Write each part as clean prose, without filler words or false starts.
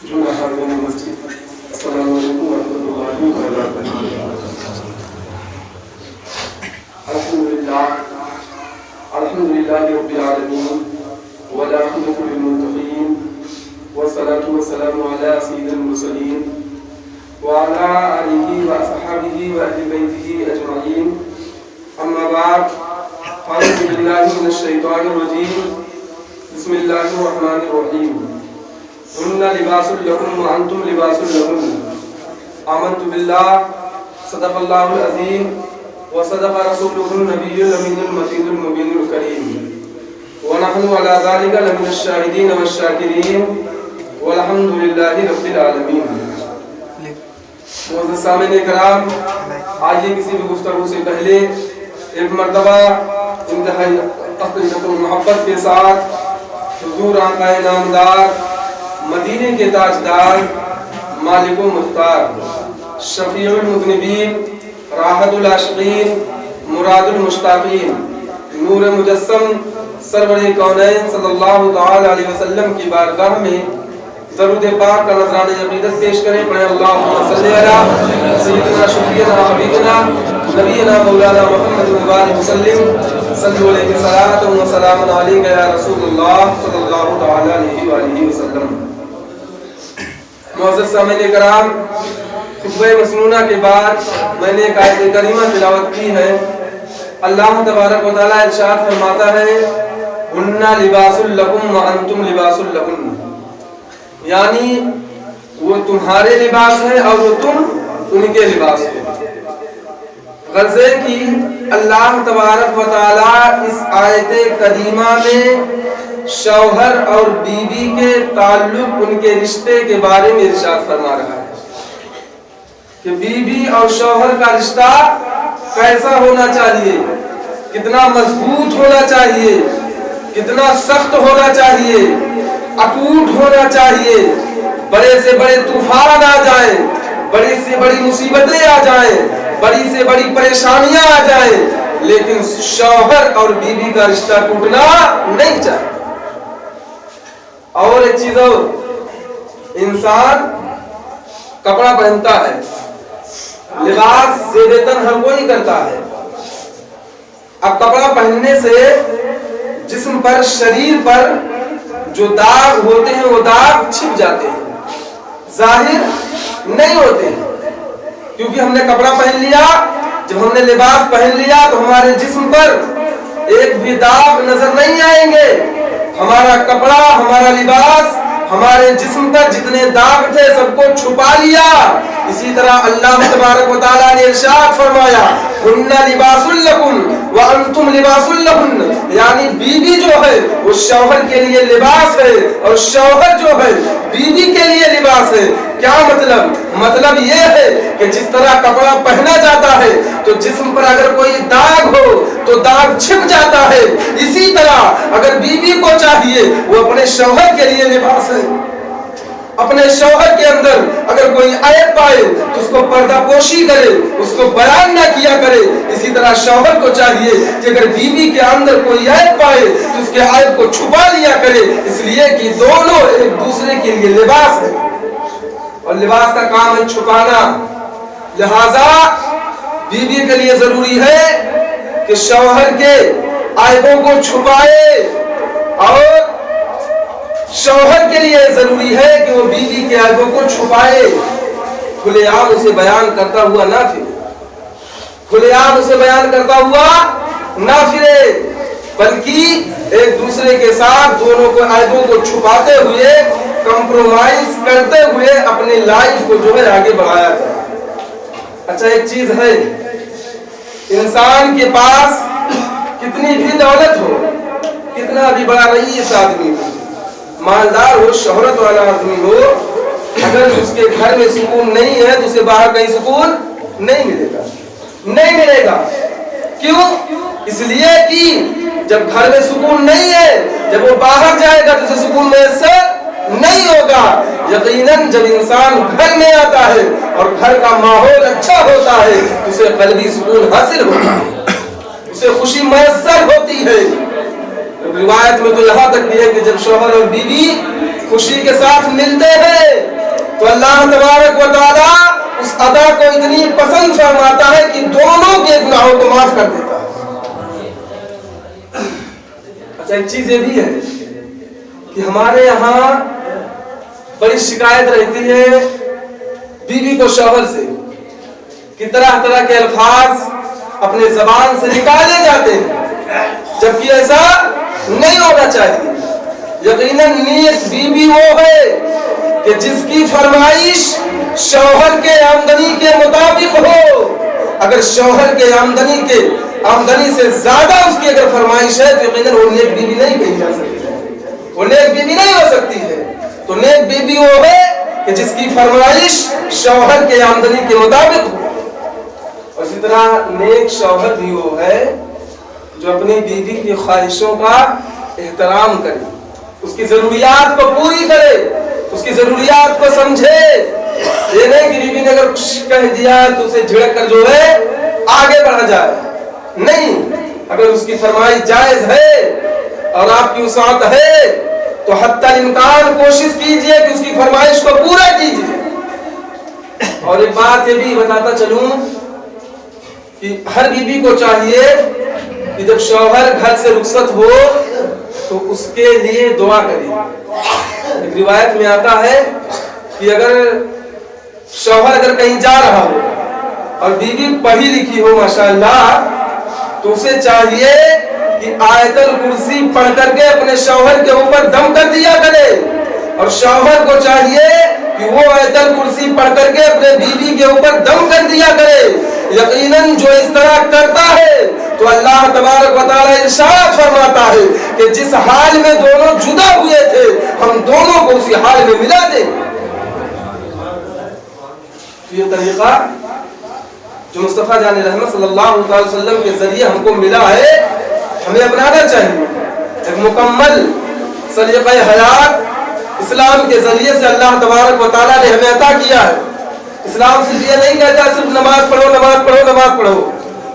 جمعہ حاضرین مسجد، السلام علیکم ورحمۃ اللہ وبرکاتہ۔ الحمدللہ رب العالمین والعاقبۃ للمتقین والصلاة والسلام علی سید المرسلین وعلی آلہ واصحابہ واہل بیتہ اجمعین، اما بعد، اعوذ باللہ من الشیطان الرجیم، بسم اللہ الرحمن الرحیم۔ ہن لباس لکم وانتم لباس لہن، آمنت باللہ، صدق اللہ العظیم، وصدق رسولہ النبی الامین المتین المبین الکریم، ونحن علی ذلک لمن الشاہدین والشاکرین، والحمد للہ رب العالمین۔ معزز سامعین کرام، آئیے کسی بھی گفتگو سے پہلے ایک مرتبہ انتہائی تقریباً محبت کے ساتھ حضور آقا نامدار، مدینے کے تاجدار، مالک و مختار، شفیع المذنبین، راحت العاشقین، مراد المشتاقین، نور مجسم، سرور کونین صلی اللہ تعالی علیہ وسلم کی بارگاہ میں درود پاک کا نذرانہ عقیدت پیش کریں۔ پڑھیں اللہم صلی علی سیدنا شفیعنا حبیبنا نبینا مولانا محمد وآلہ وسلم، صلو علیہ صلاۃ و سلام علیک یا رسول اللہ صلی اللہ تعالی علیہ وآلہ وسلم۔ معزز سامعین کرام، خطبہ مسنونہ کے بعد میں نے ایک آیت کریمہ تلاوت کی ہے۔ اللہ تبارک و تعالیٰ ارشاد فرماتا ہے، ہن لباس لکم وانتم لباس لہن، یعنی وہ تمہارے لباس ہے اور وہ تم ان کے لباس ہو۔ غرضے کی اللہ تبارک و تعالیٰ اس آیت کریمہ میں شوہر اور بیوی کے تعلق، ان کے رشتے کے بارے میں ارشاد فرما رہا ہے کہ بیوی اور شوہر کا رشتہ کیسا ہونا چاہیے، کتنا مضبوط ہونا چاہیے، کتنا سخت ہونا چاہیے، اٹوٹ ہونا چاہیے۔ بڑے سے بڑے طوفان آ جائیں، بڑی سے بڑی مصیبتیں آ جائیں، بڑی سے بڑی پریشانیاں آ جائیں، لیکن شوہر اور بیوی کا رشتہ ٹوٹنا نہیں چاہیے۔ اور ایک چیز اور، انسان کپڑا پہنتا ہے، لباس زیب تن ہر کوئی کرتا ہے۔ اب کپڑا پہننے سے جسم پر، شریر پر جو داغ ہوتے ہیں وہ داغ چھپ جاتے ہیں، ظاہر نہیں ہوتے ہیں، کیونکہ ہم نے کپڑا پہن لیا۔ جب ہم نے لباس پہن لیا تو ہمارے جسم پر ایک بھی داغ نظر نہیں آئیں گے۔ ہمارا کپڑا، ہمارا لباس ہمارے جسم پر جتنے داغ تھے سب کو چھپا لیا۔ اسی طرح اللہ تبارک و تعالیٰ نے ارشاد فرمایا، ہن لباس لکم وانتم لباس لہن، یعنی بیوی جو ہے وہ شوہر کے لیے لباس ہے اور شوہر جو ہے بیوی کے لیے لباس ہے۔ کیا مطلب؟ مطلب یہ ہے کہ جس طرح کپڑا پہنا جاتا ہے تو جسم پر اگر کوئی داغ ہو تو داغ چھپ جاتا ہے، اسی طرح اگر بیوی کو چاہیے وہ اپنے شوہر کے لیے لباس ہے۔ اپنے شوہر کے اندر اگر کوئی عیب پائے تو اس کو پردہ پوشی کرے، اس کو بیان نہ کیا کرے۔ اسی طرح شوہر کو چاہیے کہ اگر بیوی کے اندر کوئی عیب پائے تو اس کے عیب کو چھپا لیا کرے، اس لیے کہ دونوں ایک دوسرے کے لیے لباس ہے اور لباس کا کام ہے چھپانا۔ لہذا بیوی کے لیے ضروری ہے کہ شوہر کے عیبوں کو چھپائے، اور شوہر کے لیے ضروری ہے کہ وہ بیوی کے عیبوں کو چھپائے، کھلے عام اسے بیان کرتا ہوا نہ پھرے، کھلے عام اسے بیان کرتا ہوا نہ پھرے، بلکہ ایک دوسرے کے ساتھ دونوں کو عیبوں کو چھپاتے ہوئے، کمپرومائز کرتے ہوئے اپنی لائف کو جو ہے آگے بڑھایا جائے۔ اچھا ایک چیز ہے، انسان کے پاس کتنی بھی دولت ہو، کتنا بھی بڑا رئیس آدمی ہو، مالدار ہو، شہرت والا آدمی ہو، اگر اس کے گھر میں سکون نہیں ہے تو اسے باہر کہیں سکون نہیں ملے گا، نہیں ملے گا۔ کیوں؟ اس لیے کہ جب گھر میں سکون نہیں ہے، جب وہ باہر جائے گا تو اسے سکون میسر نہیں ہوگا۔ یقیناً جب انسان گھر میں آتا ہے اور گھر کا ماحول اچھا ہوتا ہے تو اسے قلبی سکون حاصل ہوتا ہے، اسے خوشی میسر ہوتی ہے۔ روایت میں تو یہاں تک بھی ہے کہ جب شوہر اور بیوی خوشی کے ساتھ ملتے ہیں تو اللہ تبارک و تعالیٰ اس ادا کو اتنی پسند فرماتا ہے کہ دونوں کے گناہوں کو معاف کر دیتا ہے۔ اچھا ایک چیز یہ بھی ہے کہ ہمارے یہاں بڑی شکایت رہتی ہے بیوی کو شوہر سے کہ طرح طرح کے الفاظ اپنے زبان سے نکالے جاتے ہیں، جبکہ ایسا نہیں ہونا چاہیے۔ یقیناً نیک بیوی وہ ہے کہ جس کی فرمائش شوہر کے آمدنی کے مطابق ہو۔ اگر شوہر کے آمدنی سے زیادہ اس کی اگر فرمائش ہے تو یقیناً وہ نیک بیوی نہیں کہی جا سکتی، وہ نیک بیوی نہیں ہو سکتی ہے۔ تو نیک بیوی وہ ہے کہ جس کی فرمائش شوہر کے آمدنی کے مطابق ہو، اور اسی طرح نیک شوہر بھی وہ ہے جو اپنی بیوی کی خواہشوں کا احترام کرے، اس کی ضروریات کو پوری کرے، اس کی ضروریات کو سمجھے۔ یہ نہیں کہ بیوی نے اگر کچھ کہہ دیا تو اسے جھڑک کر جو ہے آگے بڑھا جائے، نہیں، اگر اس کی فرمائش جائز ہے اور آپ کی وسعت ہے تو حتی الامکان کوشش کیجئے کہ اس کی فرمائش کو پورا کیجئے۔ اور ایک بات یہ بھی بتاتا چلوں کہ ہر بیوی کو چاہیے کہ جب شوہر گھر سے رخصت ہو تو اس کے لیے دعا کرے۔ ایک روایت میں آتا ہے کہ اگر شوہر کہیں جا رہا ہو اور بیوی پڑھی لکھی ہو ماشاءاللہ تو اسے چاہیے کہ آیت الکرسی پڑھ کر کے اپنے شوہر کے اوپر دم کر دیا کرے، اور شوہر کو چاہیے کہ وہ آیت الکرسی پڑھ کر کے اپنے بیوی کے اوپر دم کر دیا کرے۔ یقیناً جو اس طرح کرتا ہے تو اللہ تبارک و تعالیٰ ارشاد فرماتا ہے کہ جس حال میں دونوں جدا ہوئے تھے ہم دونوں کو اسی حال میں ملا دیں۔ یہ طریقہ جو مصطفیٰ جان رحمت صلی اللہ علیہ وسلم کے ذریعے ہم کو ملا ہے ہمیں اپنانا چاہیے۔ ایک مکمل سلیقہ حیات اسلام کے ذریعے سے اللہ تبارک و تعالیٰ نے ہمیں عطا کیا ہے۔ اسلام صرف یہ نہیں کہتا صرف نماز پڑھو نماز پڑھو نماز پڑھو،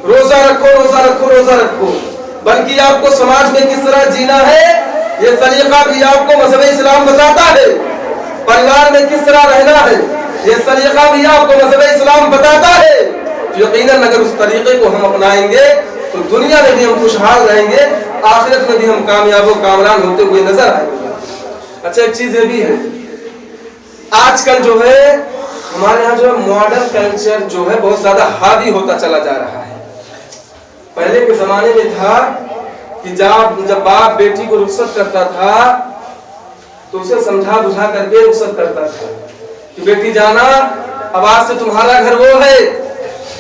روزہ رکھو روزہ رکھو روزہ رکھو، بلکہ آپ کو سماج میں کس طرح جینا ہے یہ سلیقہ بھی آپ کو مذہب اسلام بتاتا ہے۔ پریوار میں کس طرح رہنا ہے یہ سلیقہ بھی آپ کو مذہب اسلام بتاتا ہے۔ یقیناً اگر اس طریقے کو ہم اپنائیں گے تو دنیا میں بھی ہم خوشحال رہیں گے، آخرت میں بھی ہم کامیاب و کامران ہوتے ہوئے نظر آئیں گے۔ اچھا ایک چیز یہ بھی ہے آج کل جو ہے ہمارے یہاں جو ہے ماڈرن کلچر جو ہے بہت زیادہ حاوی ہوتا چلا جا رہا ہے۔ پہلے کے زمانے میں تھا کہ جب باپ بیٹی کو رخصت کرتا تھا تو اسے سمجھا بجھا کر کے رخصت کرتا تھا کہ بیٹی جانا اب آج سے تمہارا گھر وہ ہے،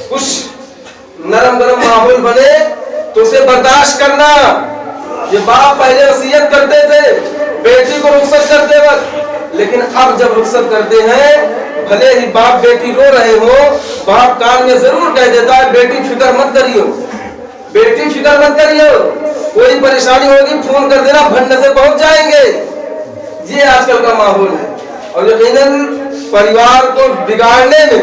کچھ نرم گرم ماحول بنے تو اسے برداشت کرنا۔ یہ باپ پہلے وصیت کرتے تھے بیٹی کو رخصت کرتے وقت، لیکن اب جب رخصت کرتے ہیں بھلے ہی باپ بیٹی رو رہے ہو باپ کان میں ضرور کہہ دیتا ہے بیٹی فکر مت کریو، بیٹی فکر مت کریو، کوئی پریشانی ہوگی فون کر دینا بھنڈے سے پہنچ جائیں گے۔ یہ آج کل کا ماحول ہے، اور یقیناً پریوار کو بگاڑنے میں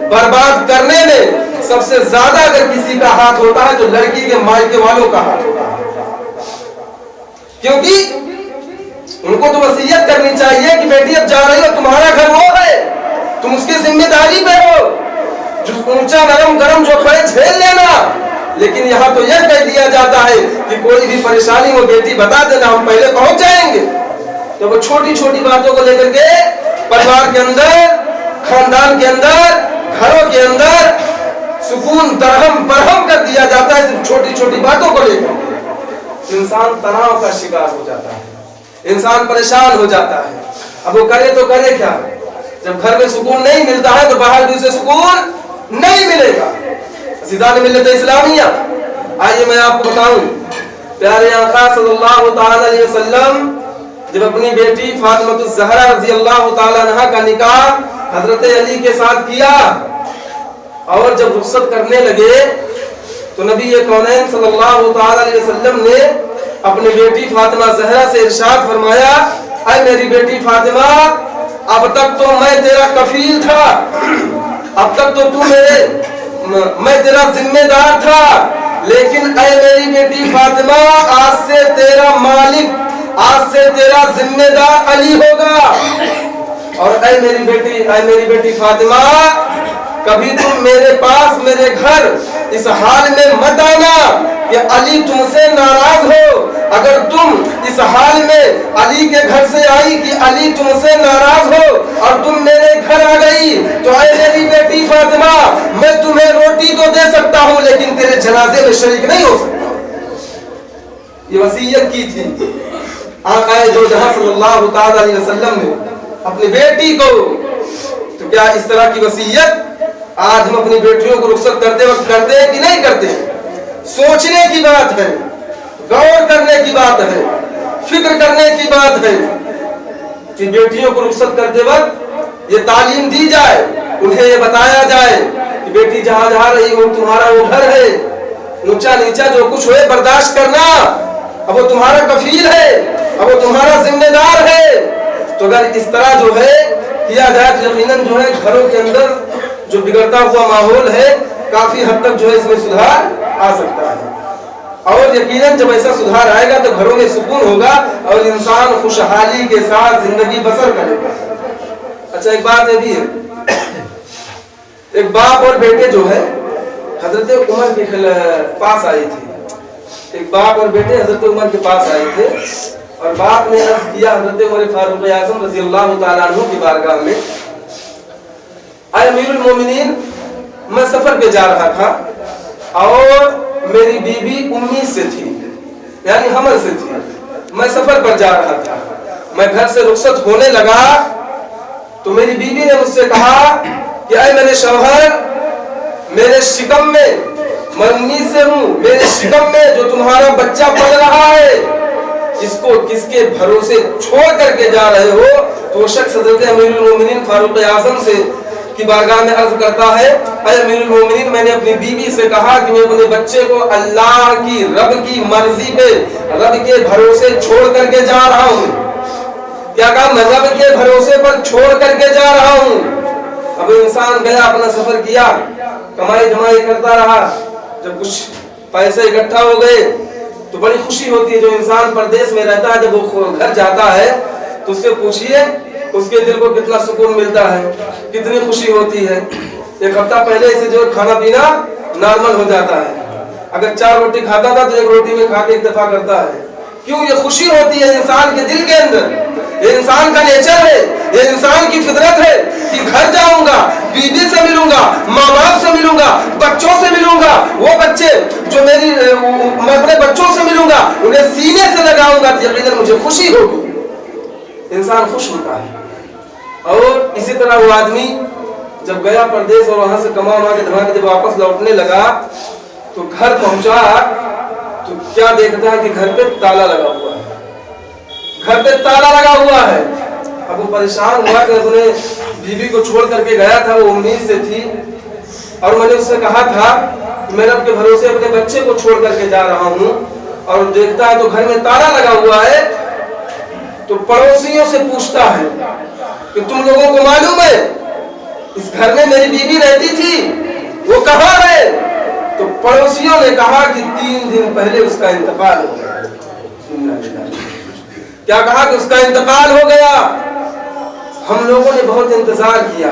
برباد کرنے میں سب سے زیادہ اگر کسی کا ہاتھ ہوتا ہے تو لڑکی کے مائکے والوں کا ہاتھ ہوتا ہے، کیونکہ ان کو تو وصیت کرنی چاہیے کہ بیٹی اب جا رہی ہو تمہارا گھر وہ ہے، تم اس کی ذمہ داری پہ ہو، جو اونچا نرم گرم جو کھڑے جھیل لینا۔ لیکن یہاں تو یہ کہہ دیا جاتا ہے کہ کوئی بھی پریشانی ہو بیٹی بتا دینا ہم پہلے پہنچ جائیں گے۔ تو وہ چھوٹی چھوٹی باتوں کو لے کر کے پریوار کے اندر، خاندان کے اندر، گھروں کے اندر سکون درہم برہم کر دیا جاتا ہے صرف چھوٹی چھوٹی باتوں کو لے کر۔ انسان تناؤ کا شکار ہو جاتا ہے، انسان پریشان ہو جاتا ہے۔ اب وہ کرے تو کرے کیا؟ جب گھر میں سکون نہیں ملتا ہے تو باہر بھی اسے سکون نہیں ملے گا۔ عزیزان ملت اسلامیہ، آئیے میں آپ کو بتاؤں پیارے آقا صلی اللہ تعالی علیہ وسلم جب اپنی بیٹی فاطمہ الزہرا رضی اللہ تعالی عنہا کا نکاح حضرت علی کے ساتھ کیا اور جب رخصت کرنے لگے تو نبی کونین صلی اللہ تعالی علیہ وسلم نے اپنی بیٹی فاطمہ زہرا سے ارشاد فرمایا، اے میری بیٹی فاطمہ اب تک تو میں تیرا کفیل تھا، اب تک تو میں تیرا ذمہ دار تھا، لیکن اے میری بیٹی فاطمہ آج سے تیرا مالک آج سے تیرا ذمہ دار علی ہوگا. اور اے میری بیٹی فاطمہ، کبھی تم میرے پاس میرے گھر اس حال میں مت آنا کہ علی تم سے ناراض ہو. اگر تم اس حال میں علی کے گھر سے آئی کہ علی تم سے ناراض ہو اور تم میرے گھر آ گئی تو اے میری بیٹی فاطمہ، میں تمہیں روٹی تو دے سکتا ہوں لیکن تیرے جنازے میں شریک نہیں ہو سکتا. یہ وصیت کی تھی آقا دو جہاں صلی اللہ تعالی علیہ وسلم نے اپنی بیٹی کو. تو کیا اس طرح کی وصیت آج ہم اپنی بیٹیوں کو رخصت کرتے وقت کرتے ہیں کہ نہیں کرتے؟ سوچنے کی بات ہے، غور کرنے کی بات ہے، فکر کرنے کی بات ہے کہ بیٹیوں کو رخصت کرتے وقت یہ تعلیم دی جائے، انہیں یہ بتایا جائے کہ بیٹی جہاں جہاں رہی ہو تمہارا وہ گھر ہے، اونچا نیچا جو کچھ ہوئے برداشت کرنا، اب وہ تمہارا کفیل ہے، اب وہ تمہارا ذمہ دار ہے. تو اگر اس طرح جو ہے کیا جائے تو یقیناً جو ہے گھروں کے اندر جو بگڑتا ہوا ماحول ہے کافی حد تک جو ہے اس میں سدھار آ سکتا ہے. اور یقیناً جب ایسا سدھار آئے گا تو گھروں میں سکون ہوگا اور انسان خوشحالی کے ساتھ زندگی بسر کرے گا. اچھا ایک بات یہ بھی ہے، ایک باپ اور بیٹے جو ہے حضرت عمر کے پاس آئی تھی. ایک باپ اور بیٹے حضرت عمر کے پاس آئے تھے اور باپ نے عرض کیا حضرت عمر فاروق اعظم رضی اللہ تعالیٰ عنہ کی بارگاہ میں، اے امیر المومنین، میں سفر پہ جا رہا تھا اور میری بیوی امی سے تھی، یعنی حمل سے تھی. میں سفر پر جا رہا تھا، میں گھر سے رخصت ہونے لگا تو میری بیوی نے مجھ سے کہا کہ اے میرے شوہر، میرے شکم میں، میں امید سے ہوں، میرے شکم میں جو تمہارا بچہ پل رہا ہے اس کو کس کے بھروسے چھوڑ کر کے جا رہے ہو؟ تو وہ شخص حضرت امیر المومنین فاروق اعظم سے کی بارگاہ میں عرض کرتا ہے، اے امیر المومنین، میں نے اپنی بیوی سے کہا کہ میں اپنے بچے کو اللہ کی رب کی مرضی پہ، رب کے بھروسے چھوڑ کر کے جا رہا ہوں. کیا کہا؟ میں رب کے بھروسے پر چھوڑ کر کے جا رہا ہوں. اب انسان گیا، اپنا سفر کیا، کمائی دھمائی کرتا رہا، جب کچھ پیسے اکٹھا ہو گئے تو بڑی خوشی ہوتی ہے. جو انسان پردیس میں رہتا ہے جب وہ گھر جاتا ہے تو اس سے پوچھئے اس کے دل کو کتنا سکون ملتا ہے، کتنی خوشی ہوتی ہے. ایک ہفتہ پہلے اسے جو کھانا پینا نارمل ہو جاتا ہے، اگر 4 روٹی کھاتا تھا تو 1 روٹی میں کھا کے اکتفا کرتا ہے. کیوں؟ یہ خوشی ہوتی ہے انسان کے دل کے اندر. یہ انسان کا نیچر ہے، یہ انسان کی فطرت ہے کہ گھر جاؤں گا، بیوی سے ملوں گا، ماں باپ سے ملوں گا، بچوں سے ملوں گا، وہ بچے جو میں اپنے بچوں سے ملوں گا، انہیں سینے سے لگاؤں گا تو یقیناً مجھے خوشی ہوگی. انسان خوش ہوتا ہے. اور اسی طرح وہ آدمی جب گیا پردیس اور وہاں سے کما کے دھما کے جب واپس لوٹنے لگا تو گھر پہنچا تو کیا دیکھتا ہے کہ گھر پہ تالا لگا ہوا ہے. گھر پہ تالا لگا ہوا ہے. اب وہ پریشان ہوا کہ اپنے بیوی کو چھوڑ کر کے گیا تھا، وہ امید سے تھی اور میں نے اس سے کہا تھا کہ میں رب کے بھروسے اپنے بچے کو چھوڑ کر کے جا رہا ہوں، اور دیکھتا ہے تو گھر میں تالا لگا ہوا ہے. تو پڑوسیوں سے پوچھتا ہے کہ تم لوگوں کو معلوم ہے اس گھر میں میری بیوی رہتی تھی، وہ کہاں ہے؟ تو پڑوسیوں نے کہا کہ 3 دن پہلے اس کا انتقال ہو گیا. کیا کہا کہ اس کا انتقال ہو گیا. ہم لوگوں نے بہت انتظار کیا،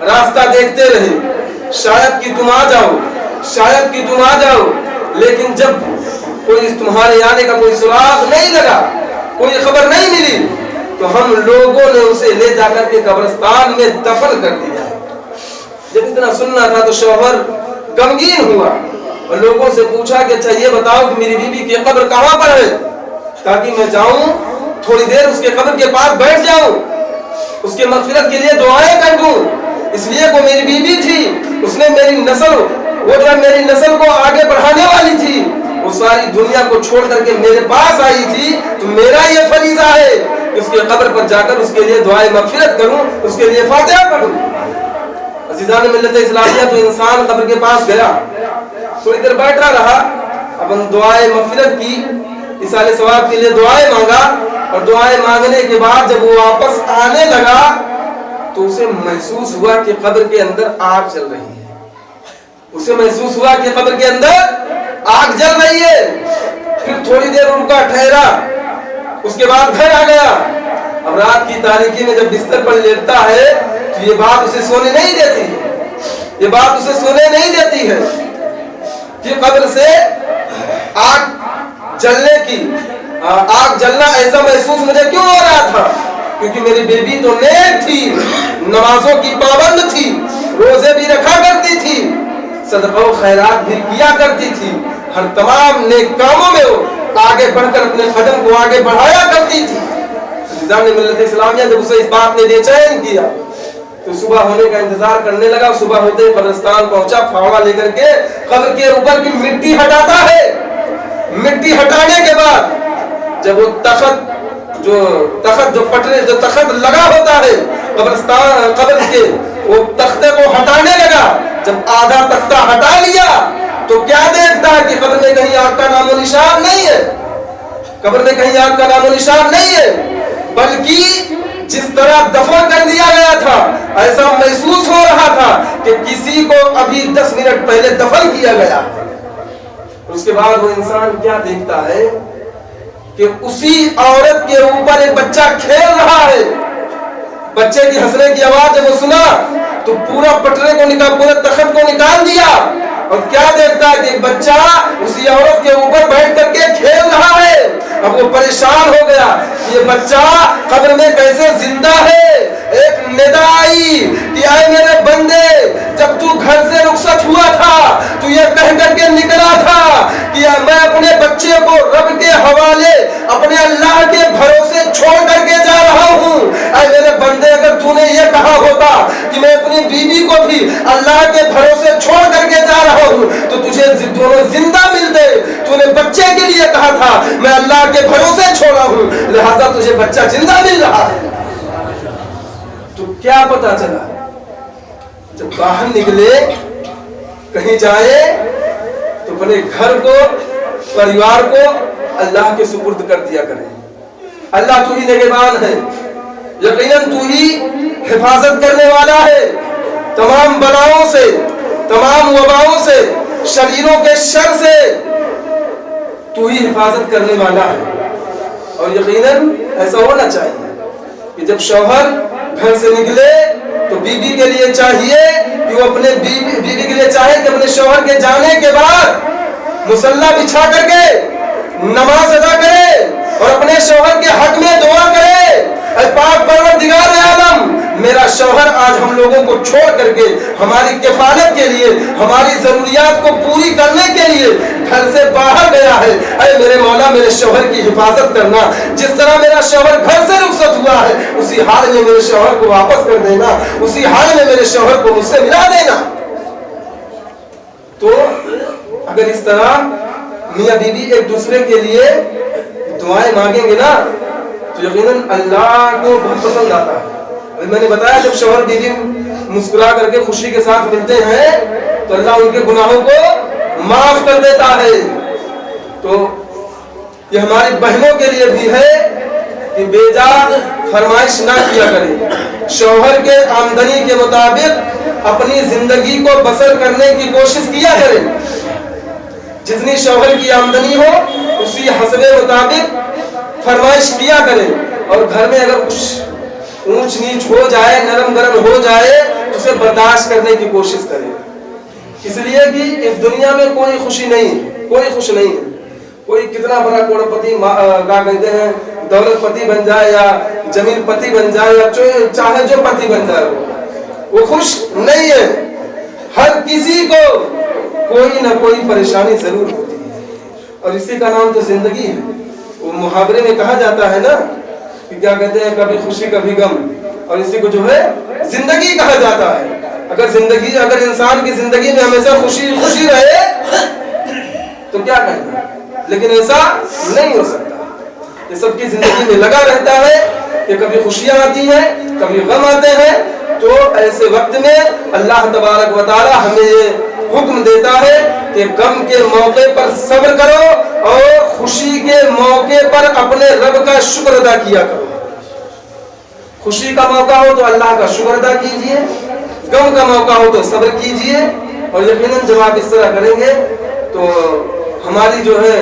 راستہ دیکھتے رہے، شاید کہ تم آ جاؤ، شاید کہ تم آ جاؤ، لیکن جب کوئی تمہارے آنے کا کوئی سراغ نہیں لگا، کوئی خبر نہیں ملی، تو ہم لوگوں نے اسے لے جا کر کے قبرستان میں دفن کر دیا. جب اتنا سننا تھا تو شوہر غمگین ہوا اور لوگوں سے پوچھا کہ اچھا یہ بتاؤ کہ میری بیوی کی قبر کہاں پر ہے تاکہ میں جاؤں تھوڑی دیر اس کے قبر کے پاس بیٹھ جاؤں، اس کے مغفرت کے لیے دعائیں کر دوں. اس لیے وہ میری بیوی تھی، اس نے میری نسل، وہ جو میری نسل کو آگے بڑھانے والی تھی، وہ ساری دنیا کو چھوڑ کر کے میرے پاس آئی تھی. تو میرا یہ فریضہ ہے کہ اس کے قبر پر جا کر اس کے لیے دعائیں مغفرت کروں، اس کے لیے فاتحہ پڑھوں. عزیزان ملت اسلامیہ، تو انسان قبر کے پاس گیا، تھوڑی دیر بیٹھا رہا، اپن دعائیں مغفرت کی، ایصال ثواب کے لیے دعائیں مانگا، اور دعائیں مانگنے کے بعد جب وہ واپس آنے لگا تو اسے محسوس ہوا کہ قبر کے اندر آگ جل رہی ہے. اسے محسوس ہوا کہ قبر کے اندر آگ جل رہی ہے. پھر تھوڑی دیر رکا، ٹھہرا، اس کے بعد گھر آ گیا. اب رات کی تاریکی میں جب بستر پر لیٹتا ہے تو یہ بات اسے سونے نہیں دیتی, یہ بات اسے سونے نہیں دیتی ہے کہ قبر سے آگ جلنے کی, آگ جلنا ایسا محسوس مجھے کیوں ہو رہا تھا؟ کیونکہ میری بیوی تو نیک تھی, نمازوں کی پابند تھی, روزے بھی رکھا کرتی تھی, صدقہ و خیرات بھی کیا کرتی تھی, ہر تمام نیک کاموں میں وہ آگے بڑھ کر اپنے قدم کو آگے بڑھایا کرتی تھی. نظام ملت اسلامیہ جب اسے اس بات نے بے چین کیا تو صبح ہونے کا انتظار کرنے لگا. صبح ہوتے ہی قبرستان پہنچا, پھاوڑا لے کر کے قبر کے اوپر کی مٹی ہٹاتا ہے. مٹی ہٹانے کے بعد جب وہ تخت جو پٹرے جو تخت لگا ہوتا ہے قبرستان قبر کے, وہ تختے کو ہٹانے لگا. جب آدھا تختہ ہٹا لیا تو کیا دیکھتا ہے کہ قبر میں کہیں آگ کا نام و نشان نہیں ہے, قبر میں کہیں آگ کا نام و نشان نہیں ہے, بلکہ جس طرح دفن کر دیا گیا تھا ایسا محسوس ہو رہا تھا کہ کسی کو ابھی 10 منٹ پہلے دفن کیا گیا. اس کے بعد وہ انسان کیا دیکھتا ہے کہ اسی عورت کے اوپر ایک بچہ کھیل رہا ہے. بچے کی ہنسنے کی آواز جب وہ سنا تو پورا پٹرے کو نکال, پورے تخت کو نکال دیا, اور کیا دیکھتا ہے کہ ایک بچہ اسی عورت کے اوپر بیٹھ کر کے کھیل رہا ہے. اب وہ پریشان ہو گیا, یہ بچہ قبر میں کیسے زندہ ہے. ایک ندا آئی کہ اے میرے بندے, جب تو گھر سے رخصت ہوا تھا تو یہ کہہ کر کے نکلا تھا کہ میں اپنے بچے کو رب کے حوالے اپنے اللہ کے بھروسے چھوڑ کر کے جا رہا ہوں. اے میرے بندے, اگر تو نے یہ کہا ہوتا کہ میں اپنی بیوی کو بھی اللہ کے بھروسے چھوڑ کر کے جا رہا ہوں تو تجھے دونوں زندہ ملتے. تو نے بچے کے لیے کہا تھا میں اللہ کے بھروسے چھوڑا ہوں, لہذا تجھے بچہ زندہ مل رہا ہے. تو کیا پتا چلا جب باہر نکلے کہیں جائے تو اپنے گھر کو, پریوار کو اللہ کے سپرد کر دیا کرے. اللہ تو ہی نگہبان ہے, یقیناً تو ہی حفاظت کرنے والا ہے تمام بلاؤں سے, تمام وباؤں سے, شریروں کے شر سے تو ہی حفاظت کرنے والا ہے. اور یقیناً ایسا ہونا چاہیے کہ جب شوہر گھر سے نکلے تو بیوی کے لیے چاہیے کہ وہ اپنے بیوی کے لیے چاہے کہ اپنے شوہر کے جانے کے بعد مصلی بچھا کر کے نماز ادا کرے اور اپنے شوہر کے حق میں دعا کرے, اے پاک پروردگار عالم, میرا شوہر آج ہم لوگوں کو چھوڑ کر کے ہماری کفالت کے لیے, ہماری ضروریات کو پوری کرنے کے لیے گھر سے باہر گیا ہے. اے میرے مولا, میرے شوہر کی حفاظت کرنا. جس طرح میرا شوہر گھر سے رخصت ہوا ہے اسی حال میں میرے شوہر کو واپس کر دینا, اسی حال میں میرے شوہر کو مجھ سے ملا دینا. تو اگر اس طرح میاں بیوی ایک دوسرے کے لیے دعائیں مانگیں گے نا تو یقیناً اللہ کو بہت پسند آتا ہے. میں نے بتایا جب شوہر بیوی مسکرا کر کے خوشی کے ساتھ ملتے ہیں تو اللہ ان کے گناہوں کو معاف کر دیتا ہے. تو یہ ہماری بہنوں کے لیے بھی ہے کہ بے جا فرمائش نہ کیا کریں, شوہر کے آمدنی کے مطابق اپنی زندگی کو بسر کرنے کی کوشش کیا کریں. جتنی شوہر کی آمدنی ہو اسی حسب مطابق فرمائش کیا کریں, اور گھر میں اگر کچھ اونچ نیچ ہو جائے, نرم گرم ہو جائے تو اسے برداشت کرنے کی کوشش کریں. اس لیے کہ اس دنیا میں کوئی خوشی نہیں, کوئی خوش نہیں ہے. کوئی کتنا بڑا کروڑ پتی کیا کہتے ہیں دولت پتی بن جائے یا زمین پتی بن جائے یا چاہے جو پتی بن جائے وہ خوش نہیں ہے. ہر کسی کو کوئی نہ کوئی پریشانی ضرور ہوتی ہے, اور اسی کا نام تو زندگی ہے. وہ محاورے میں کہا جاتا ہے نا کہ کیا کہتے ہیں کبھی خوشی کبھی غم, اور اسی کو جو ہے زندگی کہا جاتا ہے. اگر انسان کی زندگی میں ہمیشہ خوشی خوشی رہے تو کیا کہنا, لیکن ایسا نہیں ہو سکتا. یہ سب کی زندگی میں لگا رہتا ہے کہ کبھی خوشیاں آتی ہیں کبھی غم آتے ہیں. تو ایسے وقت میں اللہ تبارک و تعالی ہمیں یہ حکم دیتا ہے کہ غم کے موقع پر صبر کرو اور خوشی کے موقع پر اپنے رب کا شکر ادا کیا کرو. خوشی کا موقع ہو تو اللہ کا شکر ادا کیجئے, غم کا موقع ہو تو صبر کیجئے. اور یقیناً جب آپ اس طرح کریں گے تو ہماری جو ہے